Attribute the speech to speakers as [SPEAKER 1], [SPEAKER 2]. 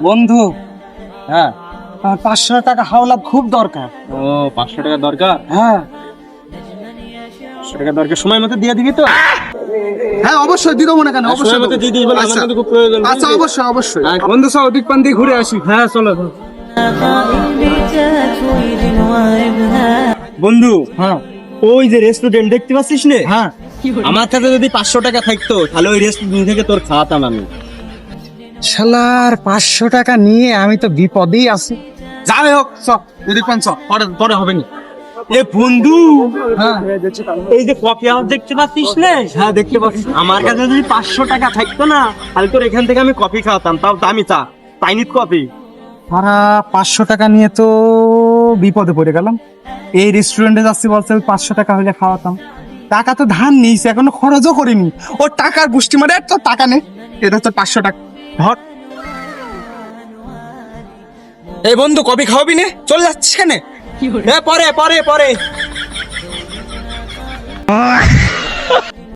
[SPEAKER 1] বন্ধু,
[SPEAKER 2] হ্যাঁ।
[SPEAKER 1] আমার 500 টাকা হাওলাত খুব দরকার।
[SPEAKER 2] ও 500 টাকা দরকার?
[SPEAKER 1] হ্যাঁ
[SPEAKER 2] 500 টাকা দরকার, সময় মতো দিয়ে দিবি তো?
[SPEAKER 1] হ্যাঁ অবশ্যই দিতে মনে কেন,
[SPEAKER 2] সময়
[SPEAKER 1] অবশ্যই
[SPEAKER 2] মতো
[SPEAKER 1] দেবো।
[SPEAKER 2] দিয়ে দিবি, আমার
[SPEAKER 1] আচ্ছা
[SPEAKER 2] কিন্তু খুব প্রয়োজন।
[SPEAKER 1] আচ্ছা,
[SPEAKER 2] বুঝলি?
[SPEAKER 1] অবশ্যই অবশ্যই।
[SPEAKER 2] হ্যাঁ।
[SPEAKER 1] বন্ধু চল ওদিক পান দিয়ে ঘুরে আসি।
[SPEAKER 2] হ্যাঁ চলো। বন্ধু,
[SPEAKER 1] হ্যাঁ
[SPEAKER 2] ওই যে রেস্টুরেন্ট দেখতে পাচ্ছিস নে,
[SPEAKER 1] হ্যাঁ।
[SPEAKER 2] আমার কাছে যদি 500 টাকা থাকতো তাহলে ওই রেস্টুরেন্ট থেকে তোর খাওয়াতাম আমি।
[SPEAKER 1] শালার 500 টাকা নিয়ে আমি তো বিপদেই আছি। যাই হোক চল ওদিক পান চল, পরে পরে হবে না।
[SPEAKER 2] এ বন্ধু,
[SPEAKER 1] হ্যাঁ
[SPEAKER 2] এই যে কফি হাউস দেখতে পাচ্ছিস নে?
[SPEAKER 1] হ্যাঁ দেখতে পাচ্ছি।
[SPEAKER 2] আমার কাছে যদি 500 টাকা থাকতো না তাহলে তোর এখান থেকে আমি কফি খাওয়াতাম, তাও দামি চা, চাইনিজ কফি।
[SPEAKER 1] তারা 500 টাকা নিয়ে তো বিপদে পড়ে গেলাম। এই রেস্টুরেন্টে যাচ্ছি বলছে 500 টাকা হলে খাওয়াতাম। টাকা তো ধার নিয়েছি, এখনো খরচও করিনি। ওর টাকার গোষ্ঠী মানে তো টাকা নেই, এটা তো 500 টাকা ধর।
[SPEAKER 2] এই বন্ধু, কফি খাওয়াবি নে? চলে যাচ্ছিস কেন? পরে পরে পরে